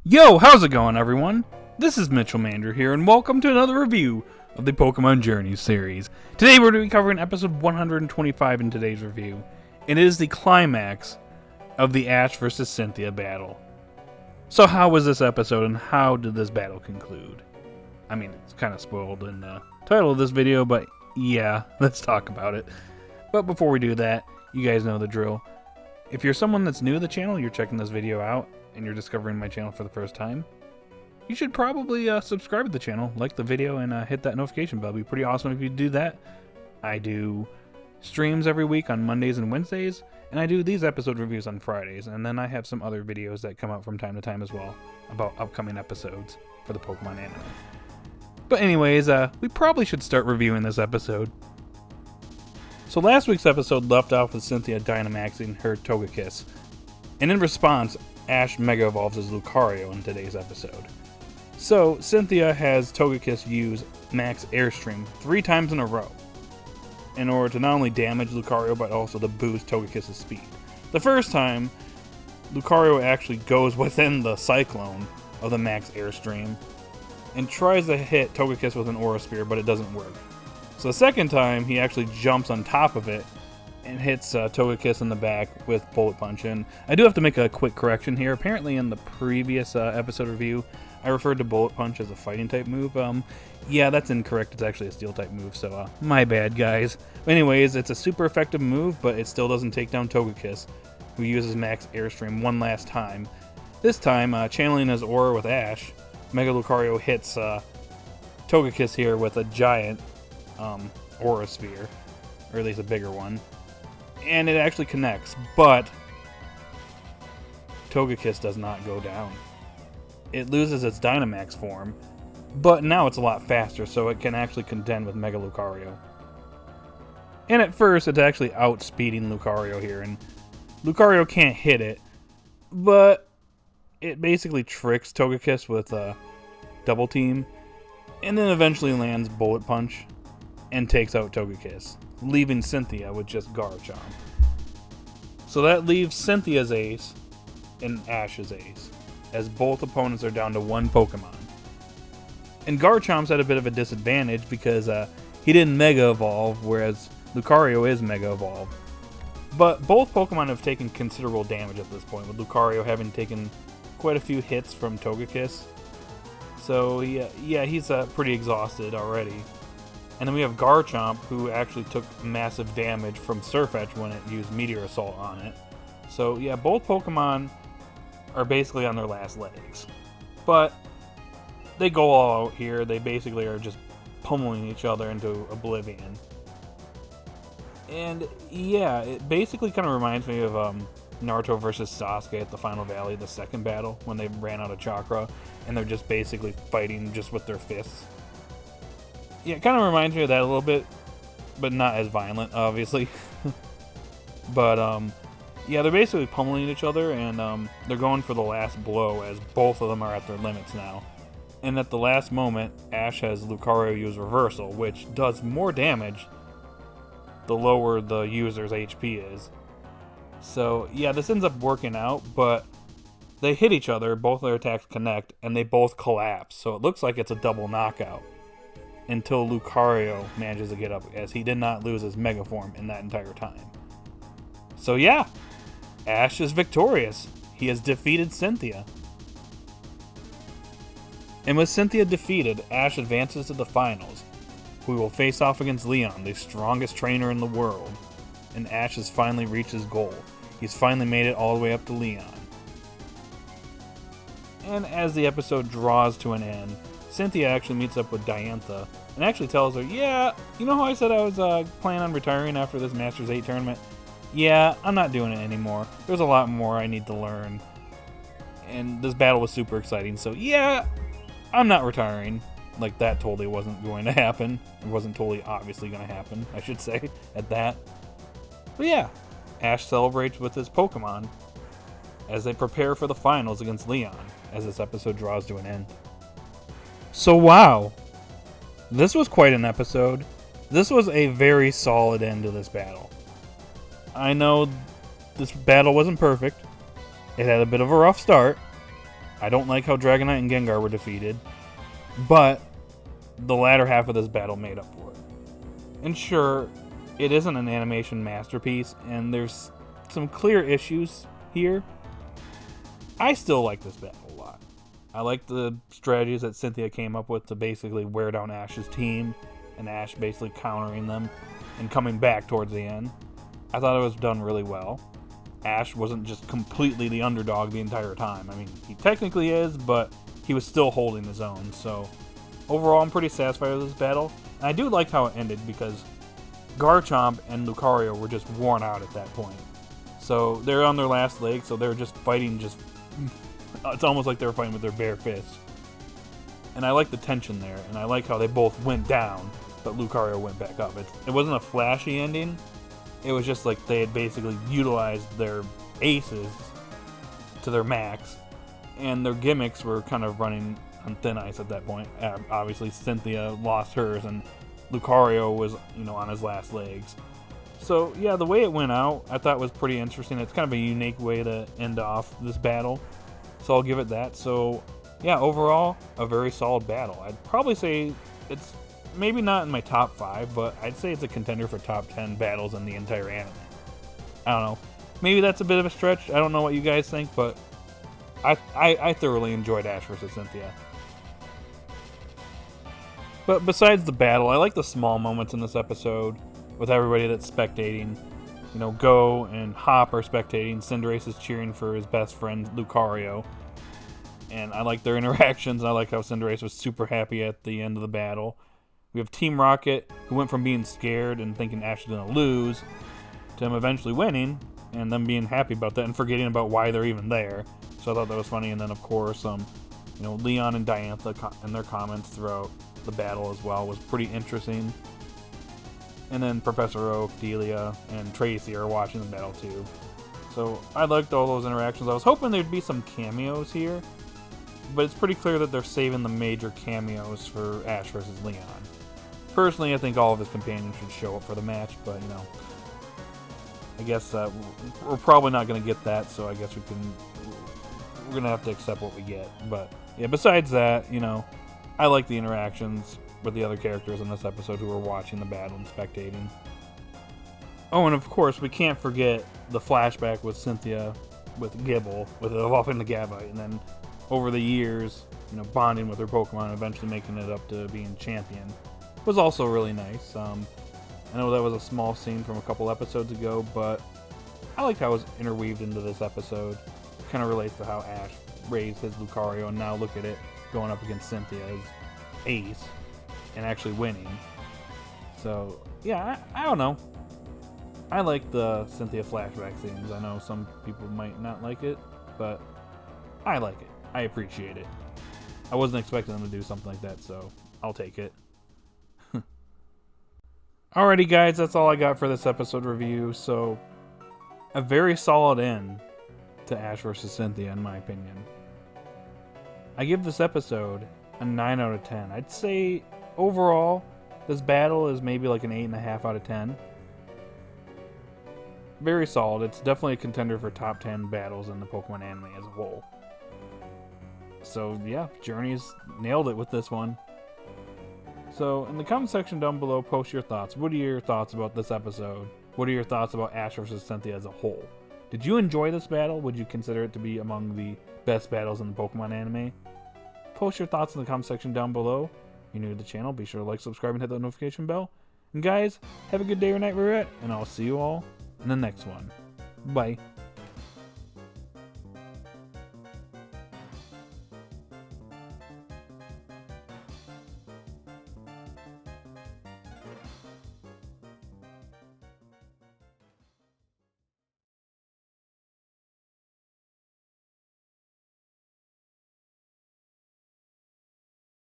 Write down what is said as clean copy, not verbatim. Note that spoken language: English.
Yo, how's it going, everyone? This is Mitchell Mander here, and welcome to another review of the Pokemon Journey series. Today we're going to be covering episode 125 in today's review, and it is the climax of the Ash vs. Cynthia battle. So how was this episode, and how did this battle conclude? I mean, it's kind of spoiled in the title of this video, but yeah, let's talk about it. But before we do that, you guys know the drill. If you're someone that's new to the channel, you're checking this video out, and you're discovering my channel for the first time, you should probably subscribe to the channel, like the video, and hit that notification bell. It'd be pretty awesome if you do that. I do streams every week on Mondays and Wednesdays, and I do these episode reviews on Fridays, and then I have some other videos that come out from time to time as well about upcoming episodes for the Pokemon anime. But anyways, we probably should start reviewing this episode. So last week's episode left off with Cynthia Dynamaxing her Togekiss, and in response, Ash Mega Evolves as Lucario in today's episode. So, Cynthia has Togekiss use Max Airstream 3 times in a row in order to not only damage Lucario, but also to boost Togekiss's speed. The first time, Lucario actually goes within the Cyclone of the Max Airstream and tries to hit Togekiss with an Aura Sphere, but it doesn't work. So the second time, he actually jumps on top of it and hits Togekiss in the back with Bullet Punch. And I do have to make a quick correction here. Apparently in the previous episode review, I referred to Bullet Punch as a fighting type move. Yeah, that's incorrect. It's actually a steel type move, so my bad, guys. Anyways, it's a super effective move, but it still doesn't take down Togekiss, who uses Max Airstream one last time. This time, channeling his aura with Ash, Mega Lucario hits Togekiss here with a giant Aura Sphere, or at least a bigger one. And it actually connects, but Togekiss does not go down. It loses its Dynamax form, but now it's a lot faster, so it can actually contend with Mega Lucario. And at first, it's actually outspeeding Lucario here, and Lucario can't hit it, but it basically tricks Togekiss with a Double Team, and then eventually lands Bullet Punch and takes out Togekiss, leaving Cynthia with just Garchomp. So that leaves Cynthia's ace and Ash's ace, as both opponents are down to one Pokemon. And Garchomp's at a bit of a disadvantage because he didn't Mega Evolve, whereas Lucario is Mega Evolved. But both Pokemon have taken considerable damage at this point, with Lucario having taken quite a few hits from Togekiss. So yeah, he's pretty exhausted already. And then we have Garchomp, who actually took massive damage from Surf Edge when it used Meteor Assault on it. So yeah, both Pokemon are basically on their last legs. But they go all out here. They basically are just pummeling each other into oblivion. And yeah, it basically kind of reminds me of Naruto versus Sasuke at the Final Valley, the second battle, when they ran out of chakra, and they're just basically fighting just with their fists. Yeah, it kind of reminds me of that a little bit, but not as violent, obviously. But, yeah, they're basically pummeling each other, and they're going for the last blow, as both of them are at their limits now. And at the last moment, Ash has Lucario use Reversal, which does more damage the lower the user's HP is. So, yeah, this ends up working out, but they hit each other, both their attacks connect, and they both collapse. So it looks like it's a double knockout, until Lucario manages to get up, as he did not lose his Mega Form in that entire time. So yeah, Ash is victorious. He has defeated Cynthia. And with Cynthia defeated, Ash advances to the finals. We will face off against Leon, the strongest trainer in the world. And Ash has finally reached his goal. He's finally made it all the way up to Leon. And as the episode draws to an end, Cynthia actually meets up with Diantha and actually tells her, yeah, you know how I said I was planning on retiring after this Masters 8 tournament? Yeah, I'm not doing it anymore. There's a lot more I need to learn. And this battle was super exciting, so yeah, I'm not retiring. Like, that totally wasn't going to happen. It wasn't totally obviously going to happen, I should say, at that. But yeah, Ash celebrates with his Pokemon as they prepare for the finals against Leon, as this episode draws to an end. So wow, this was quite an episode. This was a very solid end to this battle. I know this battle wasn't perfect. It had a bit of a rough start, I don't like how Dragonite and Gengar were defeated, but the latter half of this battle made up for it. And sure, it isn't an animation masterpiece, and there's some clear issues here. I still like this battle a lot. I like the strategies that Cynthia came up with to basically wear down Ash's team, and Ash basically countering them and coming back towards the end. I thought it was done really well. Ash wasn't just completely the underdog the entire time. I mean, he technically is, but he was still holding his own. So overall, I'm pretty satisfied with this battle. And I do like how it ended because Garchomp and Lucario were just worn out at that point. So they're on their last leg, so they were just fighting it's almost like they were fighting with their bare fists. And I like the tension there, and I like how they both went down, but Lucario went back up. It wasn't a flashy ending. It was just like they had basically utilized their aces to their max, and their gimmicks were kind of running on thin ice at that point. Obviously, Cynthia lost hers, and Lucario was, on his last legs. So, yeah, the way it went out, I thought was pretty interesting. It's kind of a unique way to end off this battle, so I'll give it that. So, yeah, overall, a very solid battle. I'd probably say it's maybe not in my top 5, but I'd say it's a contender for top 10 battles in the entire anime. I don't know. Maybe that's a bit of a stretch. I don't know what you guys think, but I thoroughly enjoyed Ash vs. Cynthia. But besides the battle, I like the small moments in this episode with everybody that's spectating. Go and Hop are spectating. Cinderace is cheering for his best friend, Lucario. And I like their interactions. I like how Cinderace was super happy at the end of the battle. We have Team Rocket, who went from being scared and thinking Ash is going to lose, to him eventually winning, and them being happy about that and forgetting about why they're even there. So I thought that was funny. And then, of course, Leon and Diantha and their comments throughout the battle as well was pretty interesting. And then Professor Oak, Delia, and Tracy are watching the battle too. So I liked all those interactions. I was hoping there'd be some cameos here, but it's pretty clear that they're saving the major cameos for Ash versus Leon. Personally, I think all of his companions should show up for the match, but I guess we're probably not going to get that, so I guess we're going to have to accept what we get. But yeah, besides that, I like the interactions with the other characters in this episode who were watching the battle and spectating. Oh, and of course, we can't forget the flashback with Cynthia, with Gibble, with evolving the Gabite, and then over the years, bonding with her Pokemon and eventually making it up to being champion was also really nice. I know that was a small scene from a couple episodes ago, but I liked how it was interweaved into this episode. It kind of relates to how Ash raised his Lucario, and now look at it going up against Cynthia's ace and actually winning. So, yeah, I don't know. I like the Cynthia flashback scenes. I know some people might not like it, but I like it. I appreciate it. I wasn't expecting them to do something like that, so I'll take it. Alrighty, guys, that's all I got for this episode review. So, a very solid end to Ash vs. Cynthia, in my opinion. I give this episode a 9 out of 10. I'd say, overall, this battle is maybe like an 8.5 out of 10. Very solid. It's definitely a contender for top 10 battles in the Pokemon anime as a whole. So, yeah, Journey's nailed it with this one. So, in the comment section down below, post your thoughts. What are your thoughts about this episode? What are your thoughts about Ash vs. Cynthia as a whole? Did you enjoy this battle? Would you consider it to be among the best battles in the Pokemon anime? Post your thoughts in the comment section down below. If you're new to the channel, be sure to like, subscribe, and hit that notification bell. And guys, have a good day or night where you're at, and I'll see you all in the next one. Bye.